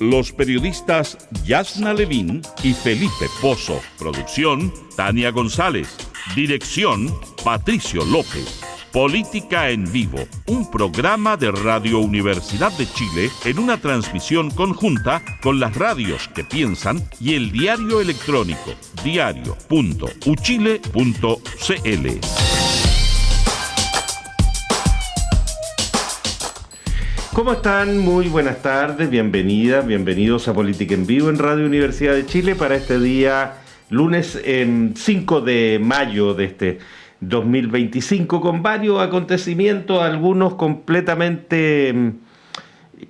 Los periodistas Yasna Levín y Felipe Pozo. Producción, Tania González. Dirección, Patricio López. Política en Vivo, un programa de Radio Universidad de Chile en una transmisión conjunta con las radios que piensan y el diario electrónico diario.uchile.cl. ¿Cómo están? Muy buenas tardes, bienvenidas, bienvenidos a Política en Vivo en Radio Universidad de Chile para este día lunes 5 de mayo de este 2025 con varios acontecimientos, algunos completamente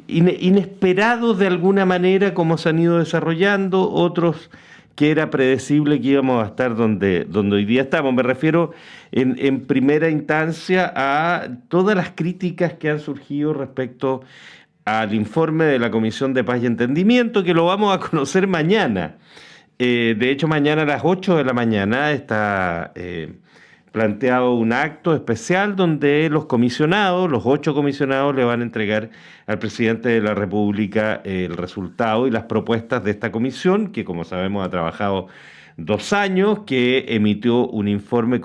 inesperados de alguna manera como se han ido desarrollando, otros que era predecible que íbamos a estar donde hoy día estamos. Me refiero en primera instancia a todas las críticas que han surgido respecto al informe de la Comisión de Paz y Entendimiento, que lo vamos a conocer mañana. De hecho, mañana a las 8 de la mañana está planteado un acto especial donde los comisionados, los 8 comisionados, le van a entregar al presidente de la República el resultado y las propuestas de esta comisión, que como sabemos ha trabajado 2 años, que emitió un informe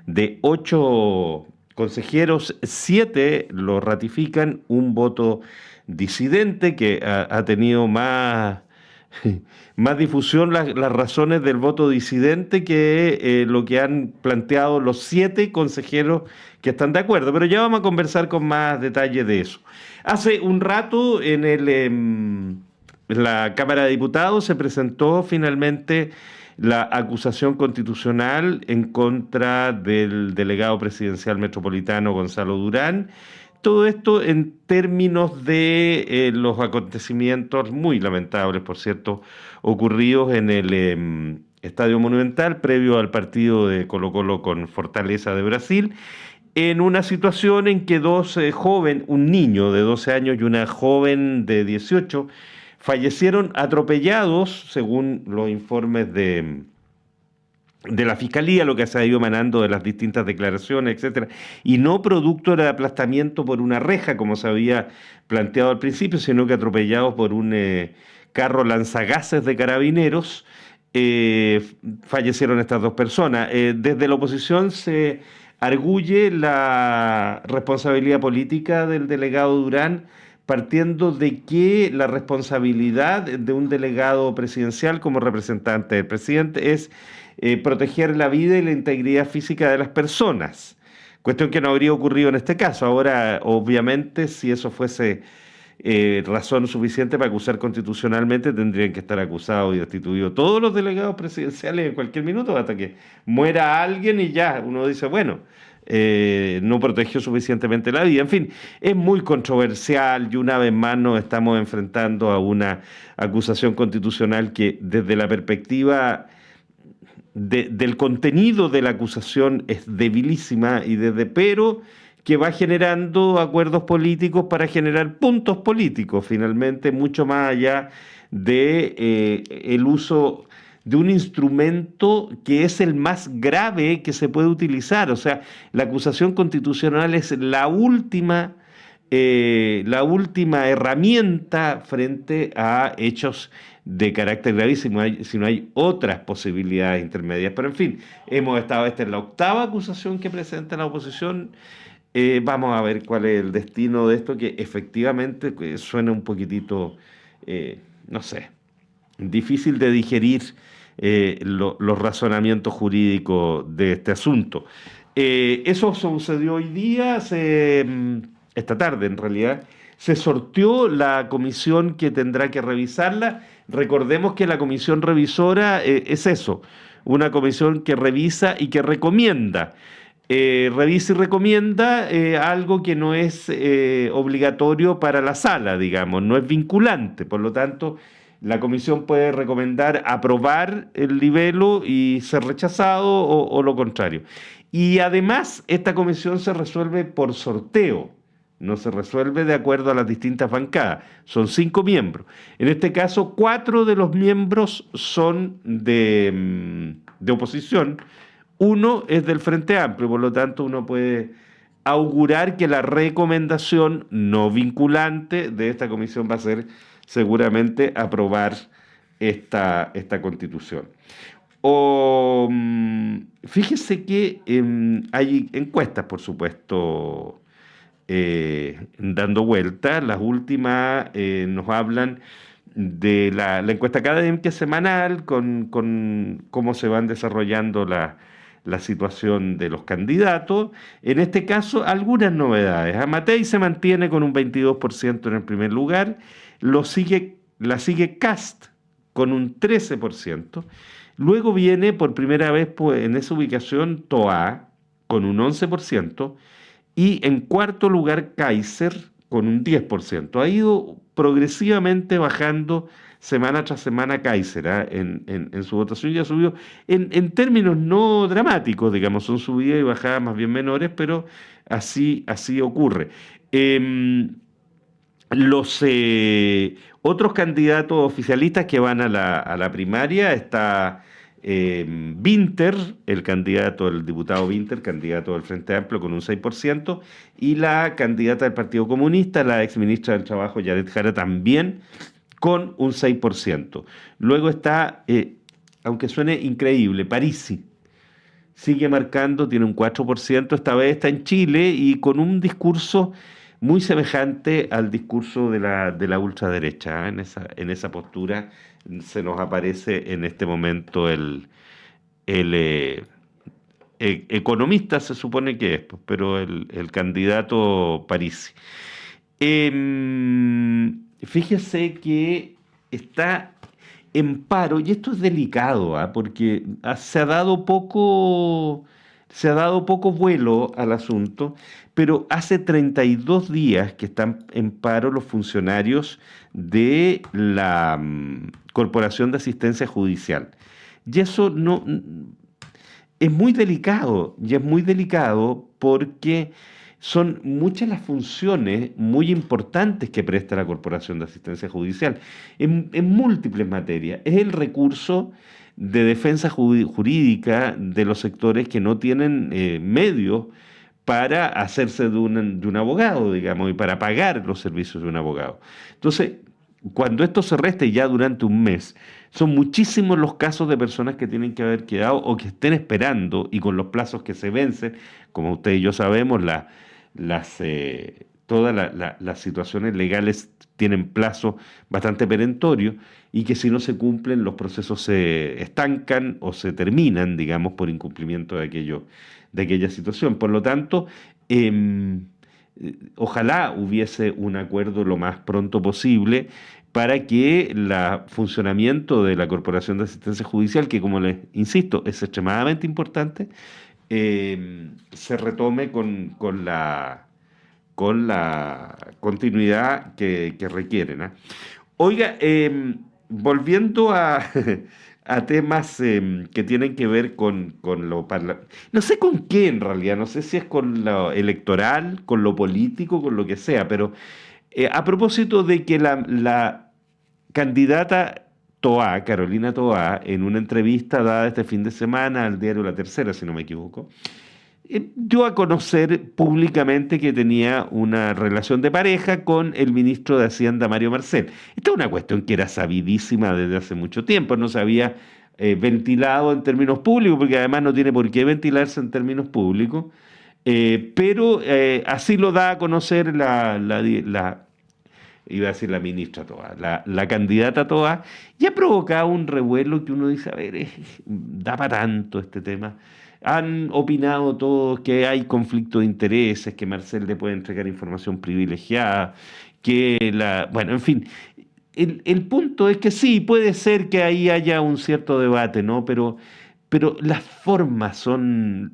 de 8 consejeros, 7 lo ratifican, un voto disidente que ha tenido más difusión las razones del voto disidente que lo que han planteado los 7 consejeros que están de acuerdo, pero ya vamos a conversar con más detalle de eso. Hace un rato en la Cámara de Diputados se presentó finalmente la acusación constitucional en contra del delegado presidencial metropolitano Gonzalo Durán. Todo esto en términos de los acontecimientos muy lamentables, por cierto, ocurridos en el Estadio Monumental previo al partido de Colo-Colo con Fortaleza de Brasil, en una situación en que dos jóvenes, un niño de 12 años y una joven de 18, fallecieron atropellados, según los informes de la Fiscalía, lo que se ha ido emanando de las distintas declaraciones, etcétera, y no producto del aplastamiento por una reja, como se había planteado al principio, sino que atropellados por un carro lanzagases de carabineros, fallecieron estas 2 personas. Desde la oposición se arguye la responsabilidad política del delegado Durán, partiendo de que la responsabilidad de un delegado presidencial como representante del presidente es proteger la vida y la integridad física de las personas, cuestión que no habría ocurrido en este caso. Ahora, obviamente, si eso fuese razón suficiente para acusar constitucionalmente, tendrían que estar acusados y destituidos todos los delegados presidenciales en cualquier minuto, hasta que muera alguien y ya, uno dice, bueno, no protegió suficientemente la vida. En fin, es muy controversial y una vez más nos estamos enfrentando a una acusación constitucional que desde la perspectiva del contenido de la acusación es debilísima pero que va generando acuerdos políticos para generar puntos políticos, finalmente, mucho más allá de el uso de un instrumento que es el más grave que se puede utilizar. O sea, la acusación constitucional es la última herramienta frente a hechos de carácter gravísimo, si no hay otras posibilidades intermedias. Pero en fin, esta es la 8ª acusación que presenta la oposición. Vamos a ver cuál es el destino de esto, que efectivamente suena un poquitito, no sé, difícil de digerir los razonamientos jurídicos de este asunto. Eso sucedió hoy día, esta tarde en realidad. Se sorteó la comisión que tendrá que revisarla. Recordemos que la comisión revisora es eso, una comisión que revisa y que recomienda. Revisa y recomienda algo que no es obligatorio para la sala, digamos, no es vinculante. Por lo tanto, la comisión puede recomendar aprobar el libelo y ser rechazado o lo contrario. Y además, esta comisión se resuelve por sorteo. No se resuelve de acuerdo a las distintas bancadas. Son 5 miembros. En este caso, 4 de los miembros son de oposición. 1 es del Frente Amplio. Por lo tanto, uno puede augurar que la recomendación no vinculante de esta comisión va a ser seguramente aprobar esta constitución. O fíjese que hay encuestas, por supuesto, dando vuelta. Las últimas nos hablan de la encuesta académica semanal con cómo se van desarrollando la situación de los candidatos. En este caso, algunas novedades. Amatei se mantiene con un 22% en el primer lugar, la sigue Kast con un 13%, luego viene por primera vez pues, en esa ubicación Toá con un 11%, y en cuarto lugar Kaiser con un 10%. Ha ido progresivamente bajando semana tras semana Kaiser, en su votación ya subió, en términos no dramáticos, digamos, son subidas y bajadas más bien menores, pero así ocurre. Los otros candidatos oficialistas que van a la primaria está Winter, el diputado Winter, candidato del Frente Amplio con un 6%, y la candidata del Partido Comunista, la exministra del Trabajo, Yaret Jara, también con un 6%. Luego está, aunque suene increíble, Parisi. Sigue marcando, tiene un 4%, esta vez está en Chile y con un discurso muy semejante al discurso de la ultraderecha. En esa postura se nos aparece en este momento el economista, se supone que es, pues, pero el candidato Parisi. Fíjese que está en paro, y esto es delicado, porque se ha dado poco vuelo al asunto, pero hace 32 días que están en paro los funcionarios de la Corporación de Asistencia Judicial. Y eso no es muy delicado, y es muy delicado porque son muchas las funciones muy importantes que presta la Corporación de Asistencia Judicial en múltiples materias. Es el recurso de defensa jurídica de los sectores que no tienen medios para hacerse de un abogado, digamos, y para pagar los servicios de un abogado. Entonces, cuando esto se reste ya durante un mes, son muchísimos los casos de personas que tienen que haber quedado o que estén esperando y con los plazos que se vencen. Como usted y yo sabemos, todas las situaciones legales tienen plazo bastante perentorio y que si no se cumplen los procesos se estancan o se terminan, digamos, por incumplimiento de aquella situación. Por lo tanto, ojalá hubiese un acuerdo lo más pronto posible para que el funcionamiento de la Corporación de Asistencia Judicial, que como les insisto, es extremadamente importante, se retome con la continuidad que requieren. Oiga, volviendo a temas que tienen que ver con lo parlamentario, no sé con qué en realidad, no sé si es con lo electoral, con lo político, con lo que sea, pero a propósito de que la candidata Toá, Carolina Toá, en una entrevista dada este fin de semana al diario La Tercera, si no me equivoco, dio a conocer públicamente que tenía una relación de pareja con el ministro de Hacienda, Mario Marcel. Esta es una cuestión que era sabidísima desde hace mucho tiempo, no se había ventilado en términos públicos, porque además no tiene por qué ventilarse en términos públicos, pero así lo da a conocer iba a decir la ministra Toá, la candidata Toá, y ha provocado un revuelo que uno dice, a ver, da para tanto este tema. Han opinado todos que hay conflicto de intereses, que Marcel le puede entregar información privilegiada, bueno, en fin, el punto es que sí, puede ser que ahí haya un cierto debate, ¿no? Pero las formas son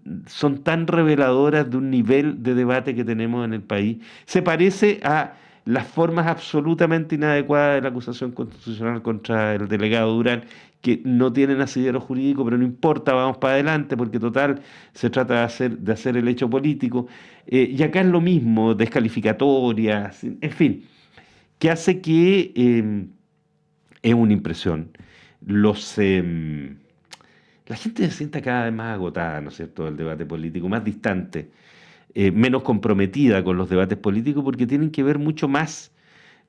tan reveladoras de un nivel de debate que tenemos en el país. Se parece a las formas absolutamente inadecuadas de la acusación constitucional contra el delegado Durán, que no tienen asidero jurídico, pero no importa, vamos para adelante, porque total se trata de hacer el hecho político. Y acá es lo mismo, descalificatorias, en fin, que hace que es una impresión. La gente se sienta cada vez más agotada, ¿no es cierto?, del debate político, más distante, menos comprometida con los debates políticos, porque tienen que ver mucho más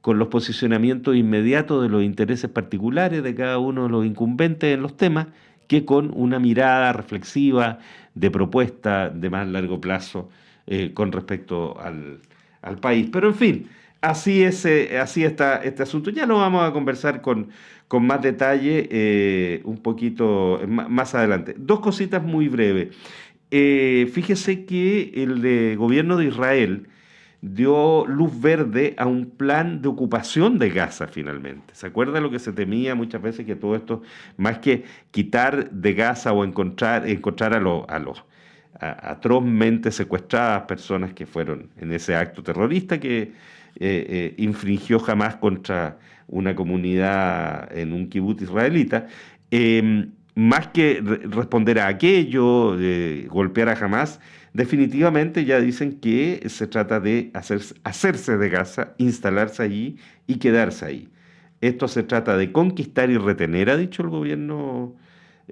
con los posicionamientos inmediatos de los intereses particulares de cada uno de los incumbentes en los temas, que con una mirada reflexiva de propuesta de más largo plazo con respecto al país. Pero en fin, así está este asunto. Ya lo vamos a conversar con más detalle un poquito más adelante. Dos cositas muy breves. Fíjese que el gobierno de Israel dio luz verde a un plan de ocupación de Gaza finalmente. ¿Se acuerda lo que se temía muchas veces? Que todo esto, más que quitar de Gaza o encontrar a los atrozmente secuestradas personas que fueron en ese acto terrorista que infringió Hamás contra una comunidad en un kibutz israelita, más que responder a aquello, golpear a Hamás, definitivamente ya dicen que se trata de hacerse de Gaza, instalarse allí y quedarse ahí. Esto se trata de conquistar y retener, ha dicho el gobierno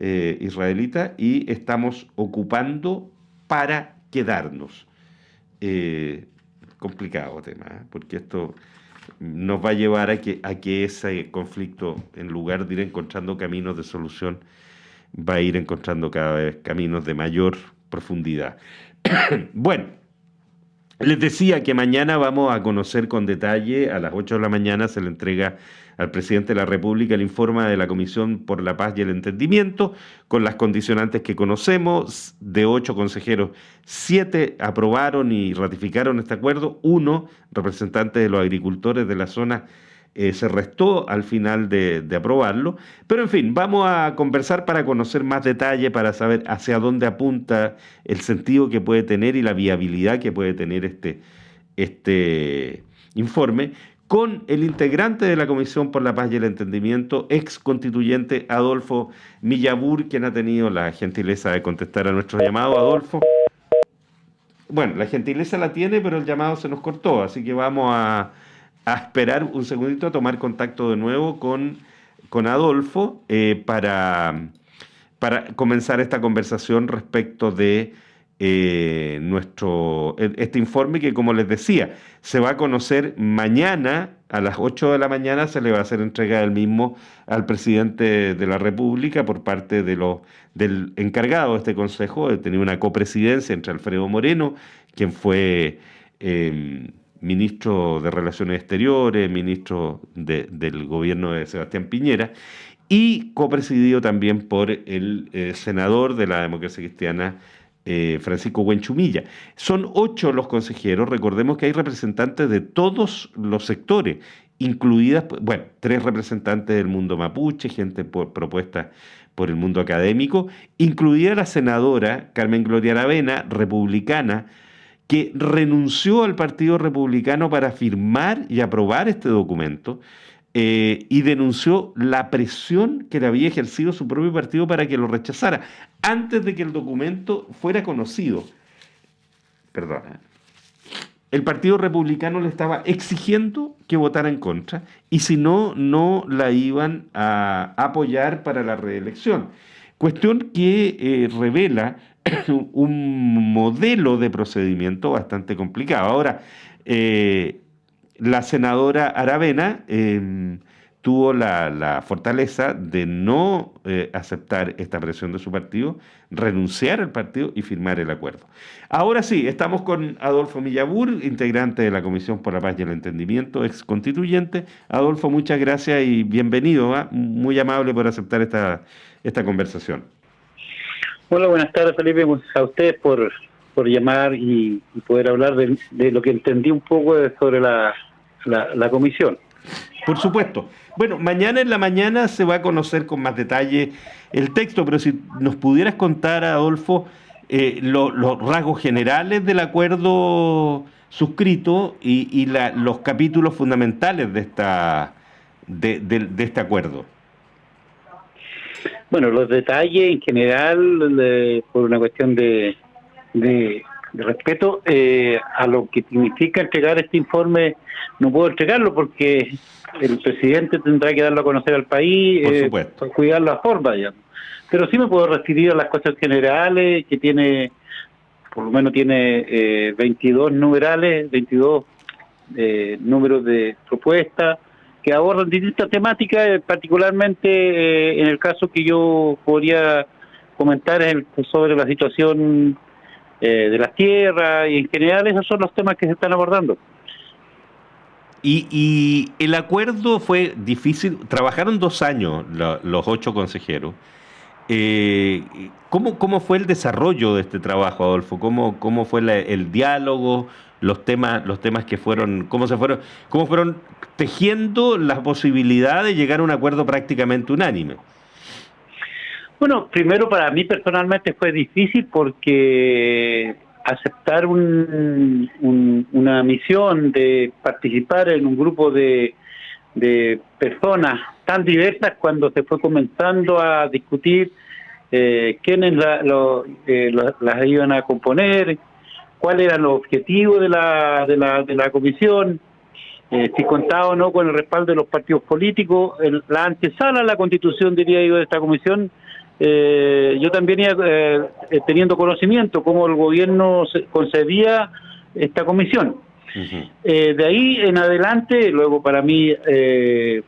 israelita, y estamos ocupando para quedarnos. Complicado tema, porque esto nos va a llevar a que ese conflicto, en lugar de ir encontrando caminos de solución, va a ir encontrando cada vez caminos de mayor profundidad. Bueno, les decía que mañana vamos a conocer con detalle, a las 8 de la mañana se le entrega al presidente de la República el informe de la Comisión por la Paz y el Entendimiento, con las condicionantes que conocemos. De 8 consejeros, 7 aprobaron y ratificaron este acuerdo, 1 representante de los agricultores de la zona se restó al final de aprobarlo, pero en fin, vamos a conversar para conocer más detalle, para saber hacia dónde apunta el sentido que puede tener y la viabilidad que puede tener este informe, con el integrante de la Comisión por la Paz y el Entendimiento, ex constituyente Adolfo Millabur, quien ha tenido la gentileza de contestar a nuestro llamado. Adolfo. Bueno, la gentileza la tiene, pero el llamado se nos cortó, así que vamos a esperar un segundito a tomar contacto de nuevo con Adolfo para comenzar esta conversación respecto de este informe que, como les decía, se va a conocer mañana a las 8 de la mañana. Se le va a hacer entrega del mismo al presidente de la República por parte del encargado de este consejo. Tenía una copresidencia entre Alfredo Moreno, quien fue ministro de Relaciones Exteriores, ministro del gobierno de Sebastián Piñera, y copresidido también por el senador de la Democracia Cristiana, Francisco Huenchumilla. Son 8 los consejeros. Recordemos que hay representantes de todos los sectores, incluidas, 3 representantes del mundo mapuche, gente propuesta por el mundo académico, incluida la senadora Carmen Gloria Aravena, republicana, que renunció al Partido Republicano para firmar y aprobar este documento, y denunció la presión que le había ejercido su propio partido para que lo rechazara, antes de que el documento fuera conocido. Perdona. El Partido Republicano le estaba exigiendo que votara en contra, y si no, no la iban a apoyar para la reelección. Cuestión que revela un modelo de procedimiento bastante complicado. Ahora, la senadora Aravena tuvo la fortaleza de no aceptar esta presión de su partido, renunciar al partido y firmar el acuerdo. Ahora sí, estamos con Adolfo Millabur, integrante de la Comisión por la Paz y el Entendimiento, ex constituyente. Adolfo, muchas gracias y bienvenido, ¿eh? Muy amable por aceptar esta conversación. Hola, buenas tardes, Felipe, a ustedes por llamar y poder hablar de lo que entendí un poco sobre la comisión. Por supuesto. Bueno, mañana en la mañana se va a conocer con más detalle el texto, pero si nos pudieras contar, Adolfo, los rasgos generales del acuerdo suscrito y los capítulos fundamentales de este acuerdo. Bueno, los detalles en general, por una cuestión de respeto a lo que significa entregar este informe, no puedo entregarlo porque el presidente tendrá que darlo a conocer al país, por cuidar la forma, digamos. Pero sí me puedo referir a las cosas generales, que por lo menos tiene 22 numerales, 22 número de propuestas que abordan distintas temáticas, particularmente en el caso que yo podría comentar es sobre la situación de las tierras, y en general esos son los temas que se están abordando. Y el acuerdo fue difícil, trabajaron 2 años los 8 consejeros. Eh, ¿Cómo fue el desarrollo de este trabajo, Adolfo? ¿Cómo fue el diálogo, los temas que fueron, cómo fueron tejiendo la posibilidad de llegar a un acuerdo prácticamente unánime? Bueno, primero para mí personalmente fue difícil porque aceptar una misión de participar en un grupo de personas tan diversas cuando se fue comenzando a discutir quiénes las iban a componer, cuál era el objetivo de la comisión, si contaba o no con el respaldo de los partidos políticos, la antesala a la constitución, diría yo, de esta comisión. Yo también iba teniendo conocimiento cómo el gobierno concebía esta comisión. Uh-huh. De ahí en adelante, luego para mí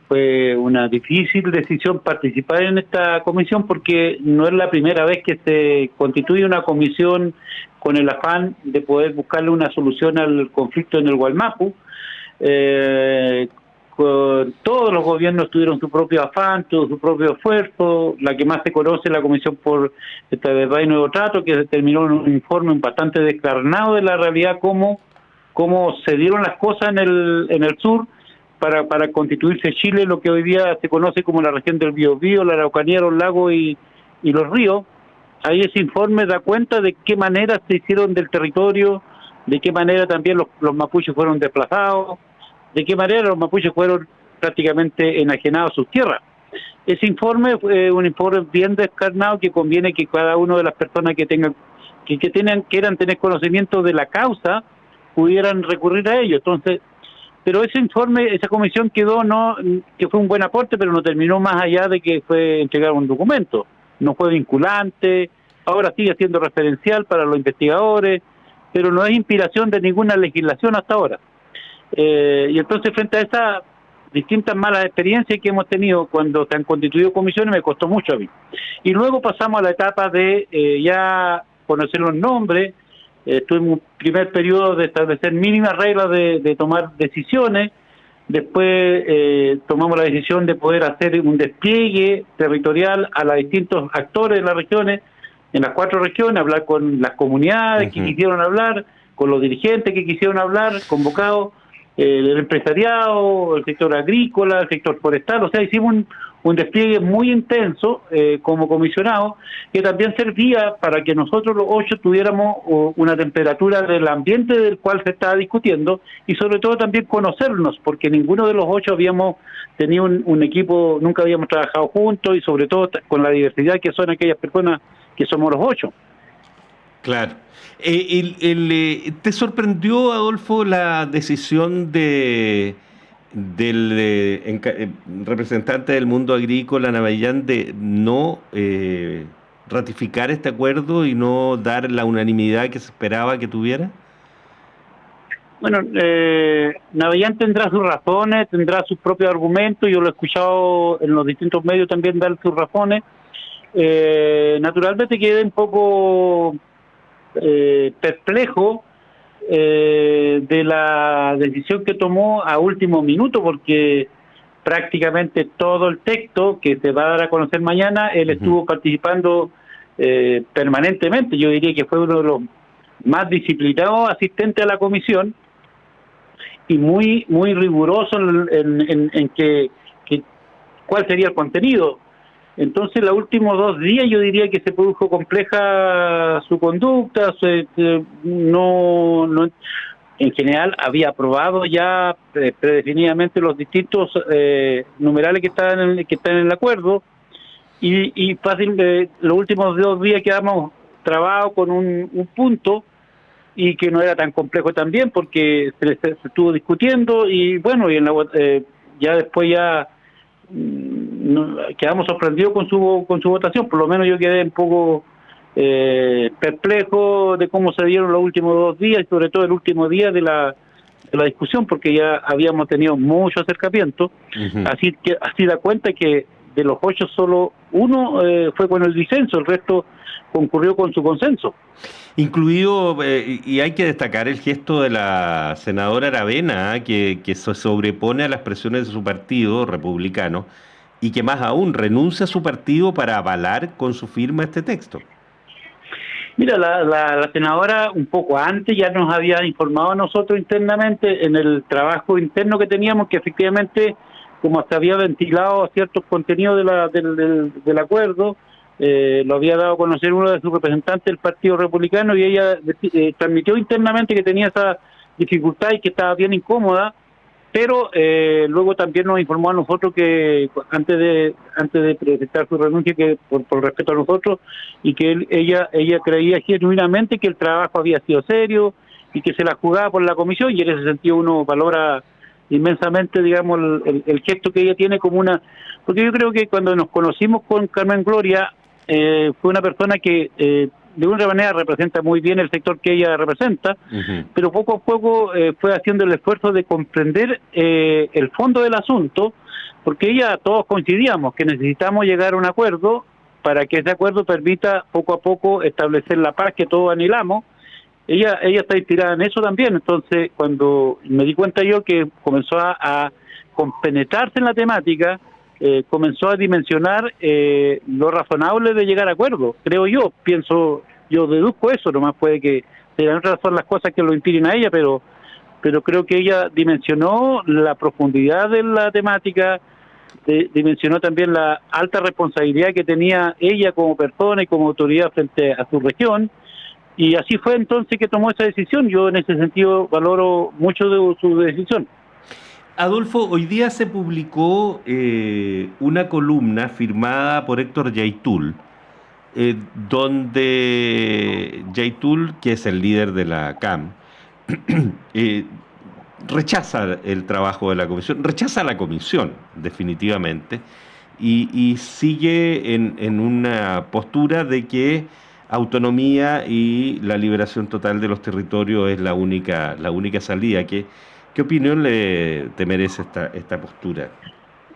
fue una difícil decisión participar en esta comisión porque no es la primera vez que se constituye una comisión con el afán de poder buscarle una solución al conflicto en el Gualmapu. Todos los gobiernos tuvieron su propio afán, tuvo su propio esfuerzo. La que más se conoce es la Comisión por esta Verdad y Nuevo Trato, que terminó en un informe bastante descarnado de la realidad, cómo se dieron las cosas en el sur para constituirse Chile, lo que hoy día se conoce como la región del Biobío, la Araucanía, los lagos y los ríos. Ahí ese informe da cuenta de qué manera se hicieron del territorio, de qué manera también los mapuches fueron desplazados, de qué manera los mapuches fueron prácticamente enajenados a sus tierras. Ese informe fue un informe bien descarnado que conviene que cada una de las personas que quieran tener conocimiento de la causa pudieran recurrir a ello. Entonces, pero ese informe, esa comisión quedó, que fue un buen aporte, pero no terminó más allá de que fue entregar un documento. No fue vinculante, ahora sigue siendo referencial para los investigadores, pero no es inspiración de ninguna legislación hasta ahora. Y entonces, frente a esas distintas malas experiencias que hemos tenido cuando se han constituido comisiones, me costó mucho a mí. Y luego pasamos a la etapa de ya conocer los nombres. Tuvimos un primer periodo de establecer mínimas reglas de tomar decisiones. Después tomamos la decisión de poder hacer un despliegue territorial a los distintos actores de las regiones, en las 4 regiones, hablar con las comunidades que quisieron hablar, con los dirigentes que quisieron hablar, convocados, el empresariado, el sector agrícola, el sector forestal. O sea, hicimos un despliegue muy intenso como comisionado, que también servía para que nosotros los 8 tuviéramos una temperatura del ambiente del cual se estaba discutiendo y sobre todo también conocernos, porque ninguno de los 8 habíamos tenido un equipo, nunca habíamos trabajado juntos y sobre todo con la diversidad que son aquellas personas que somos los 8. Claro. ¿Te sorprendió, Adolfo, la decisión del representante del mundo agrícola, Navellán, de no ratificar este acuerdo y no dar la unanimidad que se esperaba que tuviera? Bueno, Navellán tendrá sus razones, tendrá sus propios argumentos. Yo lo he escuchado en los distintos medios también dar sus razones. Naturalmente quedé un poco perplejo de la decisión que tomó a último minuto, porque prácticamente todo el texto que se va a dar a conocer mañana, él estuvo participando permanentemente. Yo diría que fue uno de los más disciplinados asistentes a la comisión y muy riguroso en que cuál sería el contenido. Entonces, los últimos 2 días yo diría que se produjo compleja su conducta, no en general había aprobado ya predefinidamente los distintos numerales que están en el acuerdo y fácil los últimos 2 días quedamos trabados con un punto y que no era tan complejo también porque se estuvo discutiendo y bueno, y ya después quedamos sorprendidos con su votación. Por lo menos yo quedé un poco perplejo de cómo se dieron los últimos 2 días y sobre todo el último día de la discusión, porque ya habíamos tenido mucho acercamiento. Así da cuenta que de los 8 solo uno fue con el disenso, el resto concurrió con su consenso. Incluido, y hay que destacar el gesto de la senadora Aravena, que se sobrepone a las presiones de su partido republicano, y que más aún renuncia a su partido para avalar con su firma este texto. Mira, la senadora un poco antes ya nos había informado a nosotros internamente en el trabajo interno que teníamos, que efectivamente, como se había ventilado ciertos contenidos del acuerdo, lo había dado a conocer uno de sus representantes del Partido Republicano, y ella transmitió internamente que tenía esa dificultad y que estaba bien incómoda, pero luego también nos informó a nosotros que antes de presentar su renuncia, que por respeto a nosotros, y que ella creía genuinamente que el trabajo había sido serio y que se la jugaba por la comisión, y en ese sentido uno valora inmensamente, digamos, el gesto que ella tiene como una... Porque yo creo que cuando nos conocimos con Carmen Gloria, fue una persona que de una manera representa muy bien el sector que ella representa, pero poco a poco fue haciendo el esfuerzo de comprender el fondo del asunto, porque todos coincidíamos que necesitamos llegar a un acuerdo para que ese acuerdo permita poco a poco establecer la paz que todos anhelamos. Ella está inspirada en eso también. Entonces, cuando me di cuenta yo que comenzó a compenetrarse en la temática, comenzó a dimensionar lo razonable de llegar a acuerdo, creo yo, deduzco eso, nomás puede que serán otras son las cosas que lo impiden a ella, pero creo que ella dimensionó la profundidad de la temática, dimensionó también la alta responsabilidad que tenía ella como persona y como autoridad frente a su región, y así fue entonces que tomó esa decisión. Yo en ese sentido valoro mucho de su decisión. Adolfo, hoy día se publicó una columna firmada por Héctor Yaitul, donde Yaitul, que es el líder de la CAM, rechaza el trabajo de la comisión, rechaza la comisión definitivamente, y sigue en una postura de que autonomía y la liberación total de los territorios es la única salida. ¿Qué opinión te merece esta postura?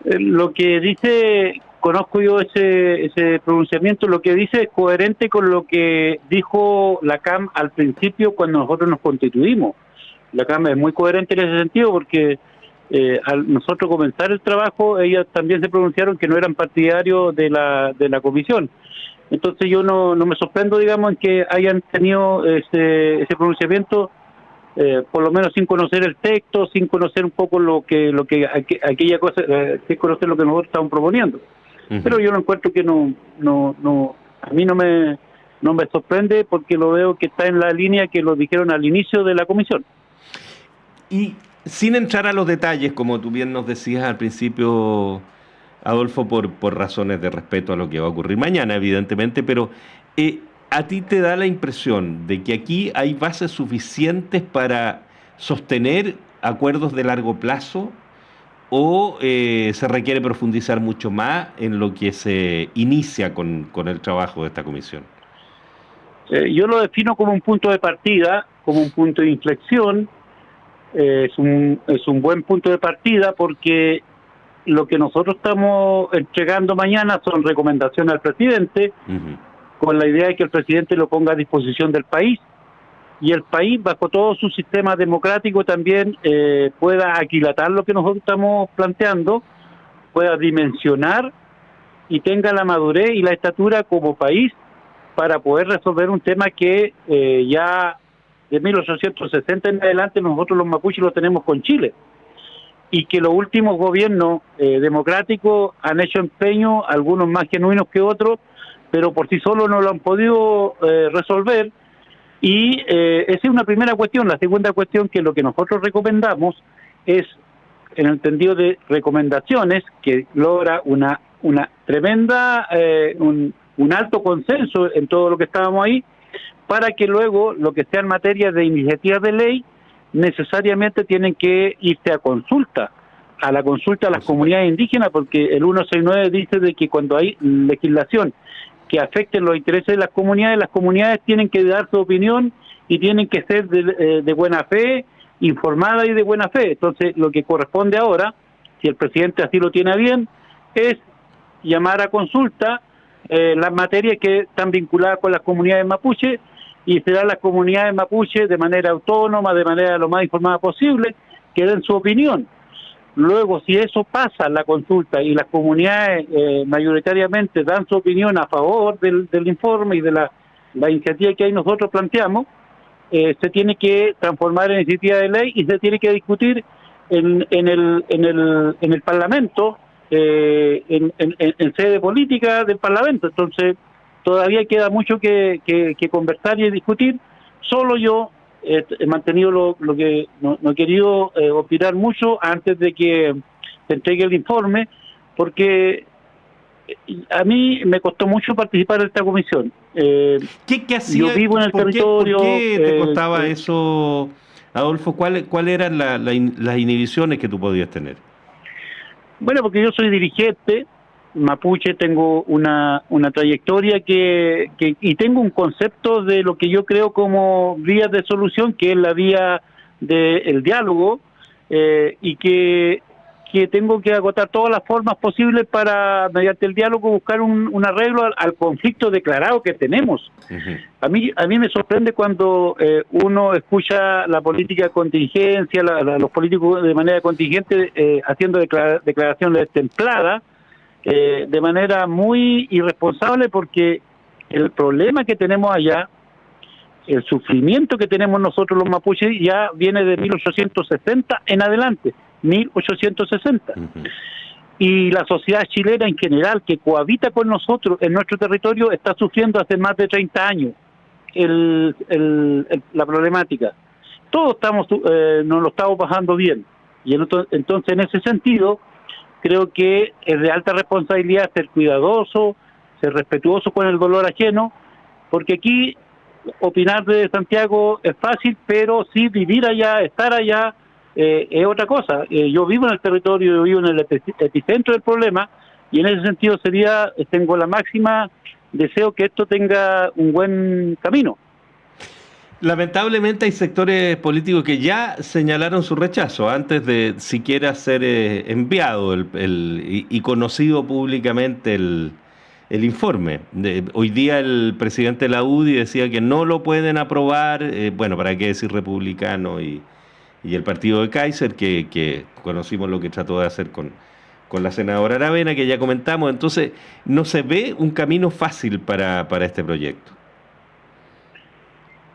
Lo que dice, conozco yo ese pronunciamiento, lo que dice es coherente con lo que dijo la CAM al principio cuando nosotros nos constituimos. La CAM es muy coherente en ese sentido porque al nosotros comenzar el trabajo, ellas también se pronunciaron que no eran partidarios de la comisión. Entonces yo no me sorprendo, digamos, en que hayan tenido ese pronunciamiento, por lo menos sin conocer el texto, sin conocer un poco aquella cosa, sin conocer lo que nosotros estamos proponiendo. Pero yo lo encuentro que a mí no me sorprende, porque lo veo que está en la línea que lo dijeron al inicio de la comisión. Y sin entrar a los detalles, como tú bien nos decías al principio, Adolfo, por razones de respeto a lo que va a ocurrir mañana, evidentemente, pero ¿a ti te da la impresión de que aquí hay bases suficientes para sostener acuerdos de largo plazo, o se requiere profundizar mucho más en lo que se inicia con el trabajo de esta comisión? Yo lo defino como un punto de partida, como un punto de inflexión. Es un buen punto de partida, porque lo que nosotros estamos entregando mañana son recomendaciones al presidente, con la idea de que el presidente lo ponga a disposición del país, y el país, bajo todo su sistema democrático, también pueda aquilatar lo que nosotros estamos planteando, pueda dimensionar y tenga la madurez y la estatura como país para poder resolver un tema que ya de 1860 en adelante nosotros los mapuches lo tenemos con Chile, y que los últimos gobiernos democráticos han hecho empeño, algunos más genuinos que otros, pero por sí solos no lo han podido resolver. Y esa es una primera cuestión. La segunda cuestión, que lo que nosotros recomendamos es, en el entendido de recomendaciones, que logra una tremenda, un alto consenso en todo lo que estábamos ahí, para que luego lo que sea en materia de iniciativas de ley necesariamente tienen que irse a la consulta a las comunidades indígenas, porque el 169 dice de que cuando hay legislación que afecten los intereses de las comunidades tienen que dar su opinión y tienen que ser de buena fe informada y de buena fe. Entonces, lo que corresponde ahora, si el presidente así lo tiene a bien, es llamar a consulta las materias que están vinculadas con las comunidades mapuche, y serán las comunidades mapuche de manera autónoma, de manera lo más informada posible, que den su opinión. Luego, si eso pasa la consulta y las comunidades mayoritariamente dan su opinión a favor del informe y de la iniciativa que ahí nosotros planteamos, se tiene que transformar en iniciativa de ley y se tiene que discutir en el Parlamento, en sede política del Parlamento. Entonces, todavía queda mucho que conversar y discutir. Solo yo he mantenido lo que no he querido opinar mucho antes de que se entregue el informe, porque a mí me costó mucho participar en esta comisión. ¿Qué hacía? Yo vivo en el territorio. ¿Por qué te costaba eso, Adolfo? ¿Cuáles eran las inhibiciones que tú podías tener? Bueno, porque yo soy dirigente mapuche, tengo una trayectoria y tengo un concepto de lo que yo creo como vías de solución, que es la vía del diálogo, y que tengo que agotar todas las formas posibles para, mediante el diálogo, buscar un arreglo al conflicto declarado que tenemos. Uh-huh. A mí me sorprende cuando uno escucha la política de contingencia, los políticos de manera contingente haciendo declaraciones templadas, de manera muy irresponsable, porque el problema que tenemos allá, el sufrimiento que tenemos nosotros los mapuches, ya viene de 1860 en adelante, 1860. Uh-huh. Y la sociedad chilena en general, que cohabita con nosotros en nuestro territorio, está sufriendo hace más de 30 años la problemática. Todos nos lo estamos pasando bien. Y entonces, en ese sentido, creo que es de alta responsabilidad ser cuidadoso, ser respetuoso con el dolor ajeno, porque aquí opinar de Santiago es fácil, pero sí vivir allá, estar allá, es otra cosa. Yo vivo en el territorio, yo vivo en el epicentro del problema, y en ese sentido tengo la máxima deseo que esto tenga un buen camino. Lamentablemente hay sectores políticos que ya señalaron su rechazo antes de siquiera ser enviado y conocido públicamente el informe. Hoy día el presidente de la UDI decía que no lo pueden aprobar, bueno, para qué decir republicano y el partido de Kaiser, que conocimos lo que trató de hacer con la senadora Aravena, que ya comentamos. Entonces, no se ve un camino fácil para este proyecto.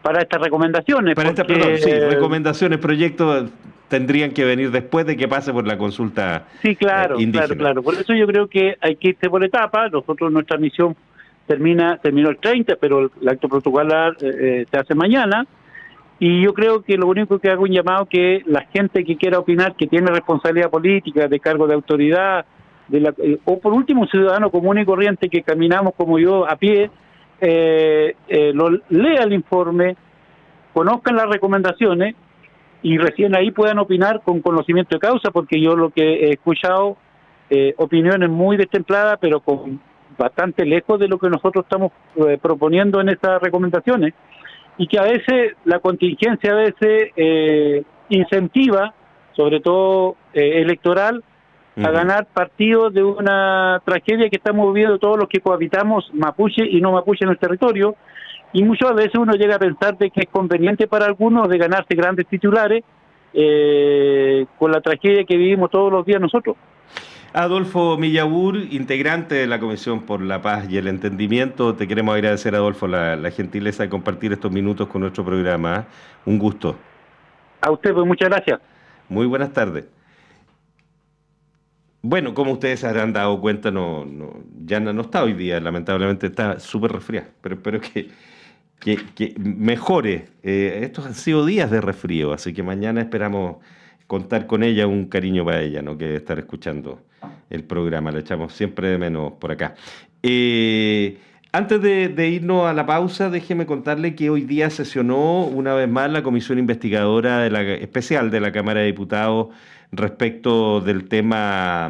Para estas recomendaciones. Recomendaciones, proyectos tendrían que venir después de que pase por la consulta. Sí, claro, claro. Por eso yo creo que hay que irse por etapas. Nosotros, nuestra misión terminó el 30, pero el acto protocolar se hace mañana. Y yo creo que lo único que hago un llamado, que la gente que quiera opinar, que tiene responsabilidad política, de cargo de autoridad, o por último un ciudadano común y corriente que caminamos como yo a pie, lea el informe, conozcan las recomendaciones y recién ahí puedan opinar con conocimiento de causa, porque yo lo que he escuchado, opiniones muy destempladas, pero bastante lejos de lo que nosotros estamos proponiendo en estas recomendaciones, y que a veces la contingencia incentiva, sobre todo electoral, a ganar partidos de una tragedia que estamos viviendo todos los que cohabitamos mapuche y no mapuche en el territorio, y muchas veces uno llega a pensar de que es conveniente para algunos de ganarse grandes titulares con la tragedia que vivimos todos los días nosotros. Adolfo Millabur, integrante de la Comisión por la Paz y el Entendimiento, te queremos agradecer, Adolfo, la gentileza de compartir estos minutos con nuestro programa. Un gusto. A usted, pues, muchas gracias. Muy buenas tardes. Bueno, como ustedes se habrán dado cuenta, Yana no está hoy día, lamentablemente está súper resfriada, pero espero que mejore. Estos han sido días de resfrío, así que mañana esperamos contar con ella, un cariño para ella, ¿no? Que debe estar escuchando el programa, la echamos siempre de menos por acá. Antes de irnos a la pausa, déjeme contarle que hoy día sesionó una vez más la Comisión Investigadora especial de la Cámara de Diputados respecto del tema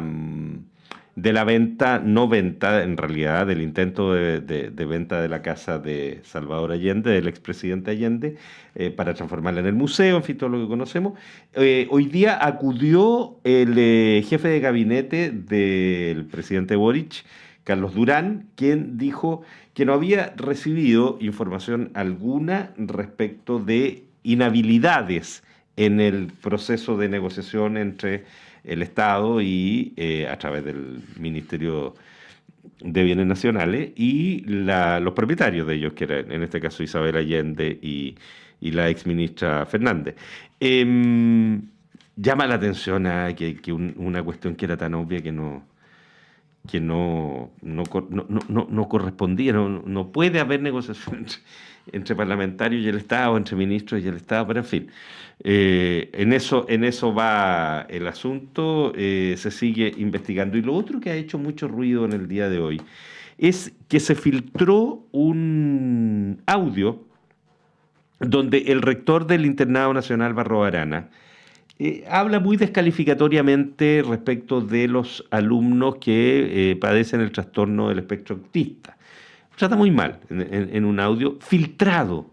de la venta, no venta, en realidad, del intento de venta de la casa de Salvador Allende, del expresidente Allende, para transformarla en el museo, en fin, todo lo que conocemos. Hoy día acudió el jefe de gabinete del presidente Boric, Carlos Durán, quien dijo que no había recibido información alguna respecto de inhabilidades en el proceso de negociación entre el Estado y a través del Ministerio de Bienes Nacionales y los propietarios de ellos, que eran en este caso Isabel Allende y la exministra Fernández. Llama la atención a que una cuestión que era tan obvia que no correspondía, no puede haber negociación entre parlamentarios y el Estado, entre ministros y el Estado, pero en fin, en eso va el asunto, se sigue investigando. Y lo otro que ha hecho mucho ruido en el día de hoy es que se filtró un audio donde el rector del Internado Nacional Barros Arana habla muy descalificatoriamente respecto de los alumnos que padecen el trastorno del espectro autista. Trata muy mal en un audio filtrado.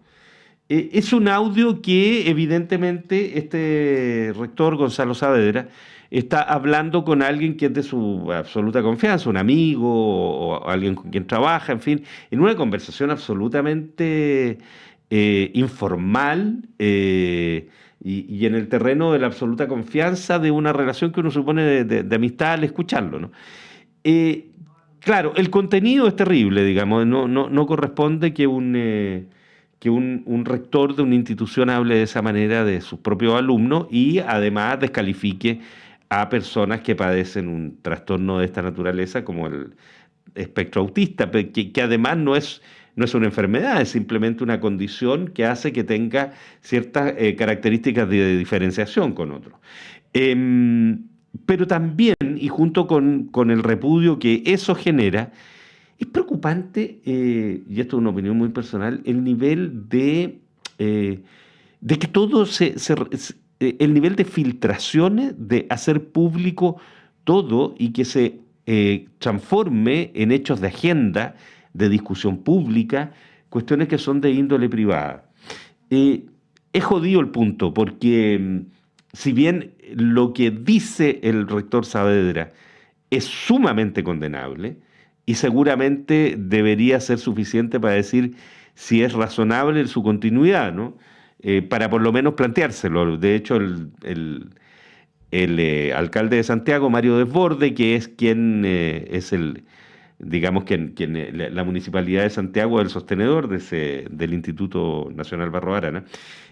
Es un audio que evidentemente este rector, Gonzalo Saavedra, está hablando con alguien que es de su absoluta confianza, un amigo o alguien con quien trabaja, en fin, en una conversación absolutamente informal y en el terreno de la absoluta confianza de una relación que uno supone de amistad al escucharlo, ¿no? Claro, el contenido es terrible, digamos, no corresponde que un rector de una institución hable de esa manera de sus propios alumnos y además descalifique a personas que padecen un trastorno de esta naturaleza como el espectro autista, que además no es una enfermedad, es simplemente una condición que hace que tenga ciertas características de diferenciación con otros. Pero también, y junto con el repudio que eso genera, es preocupante, y esto es una opinión muy personal, el nivel de que todo el nivel de filtraciones, de hacer público todo y que se transforme en hechos de agenda, de discusión pública, cuestiones que son de índole privada. Es jodido el punto, porque si bien lo que dice el rector Saavedra es sumamente condenable y seguramente debería ser suficiente para decir si es razonable su continuidad, ¿no? Para por lo menos planteárselo. De hecho, el alcalde de Santiago, Mario Desbordes, que es quien es la Municipalidad de Santiago, el sostenedor del Instituto Nacional Barros Arana,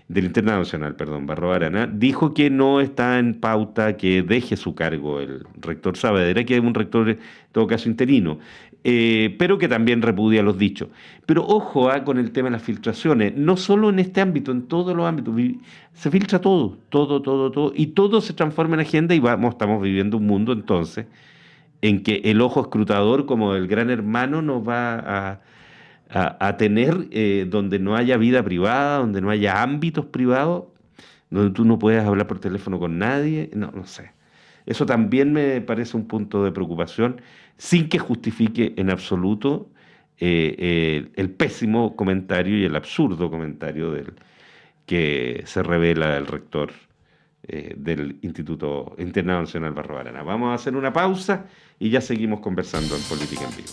del Internado Nacional, perdón, Barros Arana, dijo que no está en pauta que deje su cargo el rector Saavedra, que es un rector en todo caso interino, pero que también repudia los dichos. Pero ojo con el tema de las filtraciones, no solo en este ámbito, en todos los ámbitos, se filtra todo, y todo se transforma en agenda y estamos viviendo un mundo entonces en que el ojo escrutador como el gran hermano nos va a tener donde no haya vida privada, donde no haya ámbitos privados, donde tú no puedes hablar por teléfono con nadie, no sé. Eso también me parece un punto de preocupación, sin que justifique en absoluto el pésimo comentario y el absurdo comentario que se revela el rector del Instituto Internado Nacional Barros Arana. Vamos a hacer una pausa y ya seguimos conversando en Política en Vivo.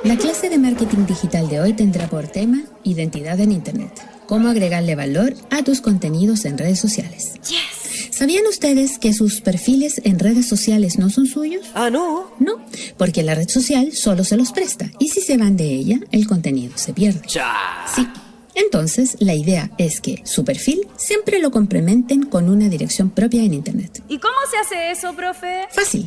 La clase de marketing digital de hoy tendrá por tema identidad en Internet. Cómo agregarle valor a tus contenidos en redes sociales. Yes. ¿Sabían ustedes que sus perfiles en redes sociales no son suyos? No. No, porque la red social solo se los presta y si se van de ella, el contenido se pierde. Sí. Entonces, la idea es que su perfil siempre lo complementen con una dirección propia en Internet. ¿Y cómo se hace eso, profe? Fácil.